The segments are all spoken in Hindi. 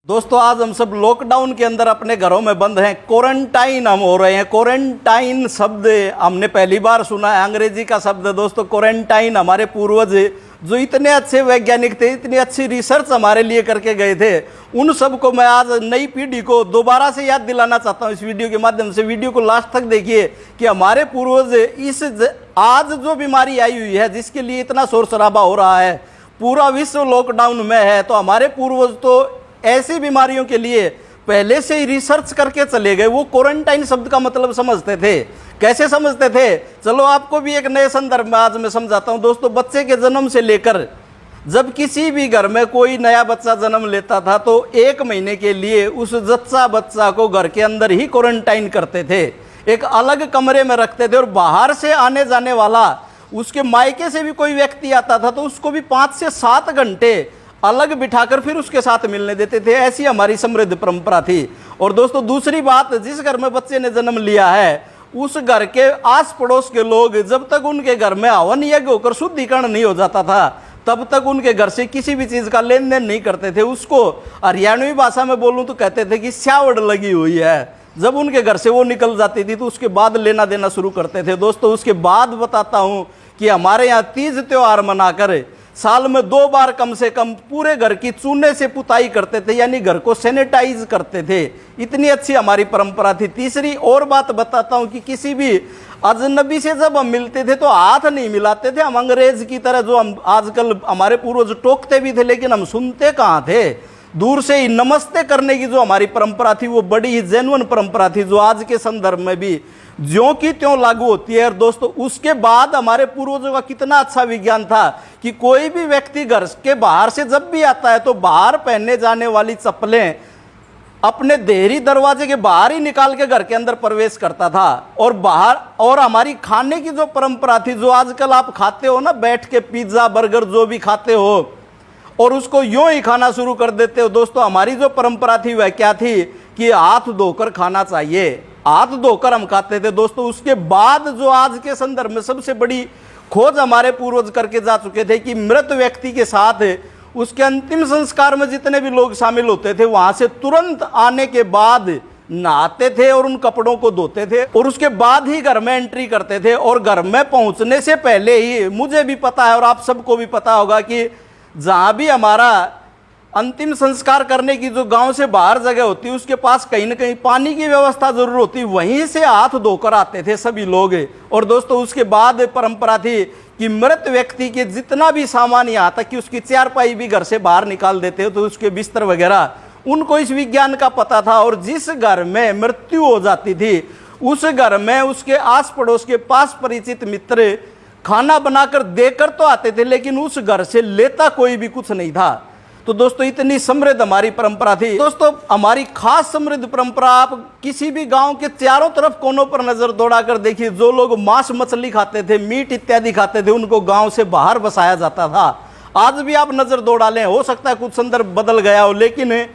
दोस्तों आज हम सब लॉकडाउन के अंदर अपने घरों में बंद हैं, क्वारंटाइन हम हो रहे हैं। क्वारंटाइन शब्द हमने पहली बार सुना है, अंग्रेजी का शब्द है दोस्तों क्वारंटाइन। हमारे पूर्वज जो इतने अच्छे वैज्ञानिक थे, इतनी अच्छी रिसर्च हमारे लिए करके गए थे, उन सबको मैं आज नई पीढ़ी को दोबारा से याद दिलाना चाहता हूं इस वीडियो के माध्यम से। वीडियो को लास्ट तक देखिए कि हमारे पूर्वज इस आज जो बीमारी आई हुई है, जिसके लिए इतना शोर शराबा हो रहा है, पूरा विश्व लॉकडाउन में है, तो हमारे पूर्वज तो ऐसी बीमारियों के लिए पहले से ही रिसर्च करके चले गए। वो क्वारंटाइन शब्द का मतलब समझते थे। कैसे समझते थे, चलो आपको भी एक नए संदर्भ में आज मैं समझाता हूं। दोस्तों बच्चे के जन्म से लेकर जब किसी भी घर में कोई नया बच्चा जन्म लेता था तो 1 महीने के लिए उस जच्चा बच्चा को घर के अंदर ही क्वारंटाइन करते थे, एक अलग कमरे में रखते थे। और बाहर से आने जाने वाला, उसके मायके से भी कोई व्यक्ति आता था तो उसको भी 5 से 7 घंटे अलग बिठाकर फिर उसके साथ मिलने देते थे। ऐसी हमारी समृद्ध परंपरा थी। और दोस्तों दूसरी बात, जिस घर में बच्चे ने जन्म लिया है उस घर के आस पड़ोस के लोग जब तक उनके घर में हवन यज्ञ होकर शुद्धिकरण नहीं हो जाता था तब तक उनके घर से किसी भी चीज का लेन देन नहीं करते थे। उसको हरियाणवी भाषा में बोलूं तो कहते थे कि स्यावड़ लगी हुई है। जब उनके घर से वो निकल जाती थी तो उसके बाद लेना देना शुरू करते थे। दोस्तों उसके बाद बताता हूं कि हमारे यहाँ तीज त्योहार मनाकर साल में 2 बार कम से कम पूरे घर की चूने से पुताई करते थे, यानी घर को सैनिटाइज करते थे। इतनी अच्छी हमारी परंपरा थी। तीसरी और बात बताता हूं कि किसी भी अजनबी से जब हम मिलते थे तो हाथ नहीं मिलाते थे हम अंग्रेज की तरह, जो हम आजकल हमारे पूर्वज टोकते भी थे लेकिन हम सुनते कहाँ थे। दूर से ही नमस्ते करने की जो हमारी परंपरा थी वो बड़ी ही जेन्युइन परंपरा थी, जो आज के संदर्भ में भी ज्यों की त्यों लागू होती है। और दोस्तों उसके बाद हमारे पूर्वजों का कितना अच्छा विज्ञान था कि कोई भी व्यक्ति घर के बाहर से जब भी आता है तो बाहर पहनने जाने वाली चप्पलें अपने देहरी दरवाजे के बाहर ही निकाल के घर के अंदर प्रवेश करता था। और बाहर, और हमारी खाने की जो परंपरा थी, जो आजकल आप खाते हो ना बैठ के, पिज्जा बर्गर जो भी खाते हो और उसको यूं ही खाना शुरू कर देते हो, दोस्तों हमारी जो परंपरा थी वह क्या थी कि हाथ धोकर खाना चाहिए। हाथ धोकर हम खाते थे। दोस्तों उसके बाद जो आज के संदर्भ में सबसे बड़ी खोज हमारे पूर्वज करके जा चुके थे कि मृत व्यक्ति के साथ उसके अंतिम संस्कार में जितने भी लोग शामिल होते थे वहां से तुरंत आने के बाद नहाते थे और उन कपड़ों को धोते थे और उसके बाद ही घर में एंट्री करते थे। और घर में पहुंचने से पहले ही, मुझे भी पता है और आप सबको भी पता होगा कि जहां भी हमारा अंतिम संस्कार करने की जो गांव से बाहर जगह होती है उसके पास कहीं ना कहीं पानी की व्यवस्था जरूर होती, वहीं से हाथ धोकर आते थे सभी लोग। और दोस्तों उसके बाद परंपरा थी कि मृत व्यक्ति के जितना भी सामान, यहाँ तक कि उसकी चारपाई भी घर से बाहर निकाल देते हो, तो उसके बिस्तर वगैरह, उनको इस विज्ञान का पता था। और जिस घर में मृत्यु हो जाती थी उस घर में उसके आस पड़ोस के पास परिचित मित्र खाना बनाकर देकर तो आते थे लेकिन उस घर से लेता कोई भी कुछ नहीं था। तो दोस्तों इतनी समृद्ध हमारी परंपरा थी। दोस्तों हमारी खास समृद्ध परंपरा, आप किसी भी गांव के चारों तरफ कोनों पर नजर दौड़ाकर देखिए, जो लोग मांस मछली खाते थे, मीट इत्यादि खाते थे, उनको गांव से बाहर बसाया जाता था। आज भी आप नजर दौड़ा लें, हो सकता है कुछ संदर्भ बदल गया हो, लेकिन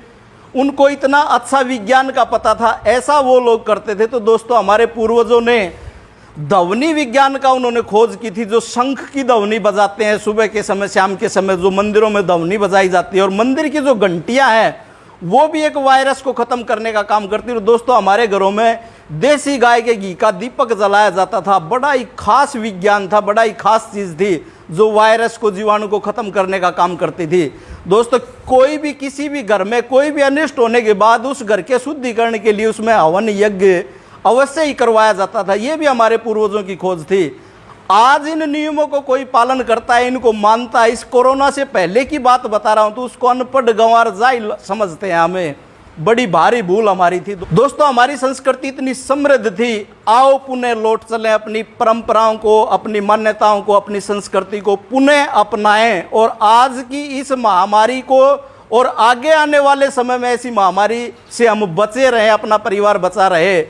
उनको इतना अच्छा विज्ञान का पता था, ऐसा वो लोग करते थे। तो दोस्तों हमारे पूर्वजों ने ध्वनि विज्ञान का उन्होंने खोज की थी, जो शंख की ध्वनि बजाते हैं सुबह के समय, शाम के समय जो मंदिरों में ध्वनि बजाई जाती है, और मंदिर की जो घंटियां हैं वो भी एक वायरस को खत्म करने का काम करती है। दोस्तों हमारे घरों में देसी गाय के घी का दीपक जलाया जाता था। बड़ा ही खास विज्ञान था, बड़ा ही खास चीज थी जो वायरस को, जीवाणु को खत्म करने का काम करती थी। दोस्तों कोई भी, किसी भी घर में कोई भी अनिष्ट होने के बाद उस घर के शुद्धिकरण के लिए उसमें हवन यज्ञ अवश्य ही करवाया जाता था। यह भी हमारे पूर्वजों की खोज थी। आज इन नियमों को कोई पालन करता है, इनको मानता है। इस कोरोना से पहले की बात बता रहा हूं तो उसको अनपढ़ गंवार जाहिल समझते हैं। हमें बड़ी भारी भूल हमारी थी। दोस्तों हमारी संस्कृति इतनी समृद्ध थी, आओ पुनः लौट चलें, अपनी परंपराओं को, अपनी मान्यताओं को, अपनी संस्कृति को पुनः अपनाएं और आज की इस महामारी को और आगे आने वाले समय में ऐसी महामारी से हम बचे रहें, अपना परिवार बचा रहे,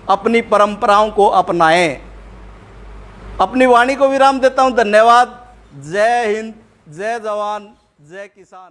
अपनी परंपराओं को अपनाएं। अपनी वाणी को विराम देता हूं। धन्यवाद। जय हिंद, जय जवान, जय किसान।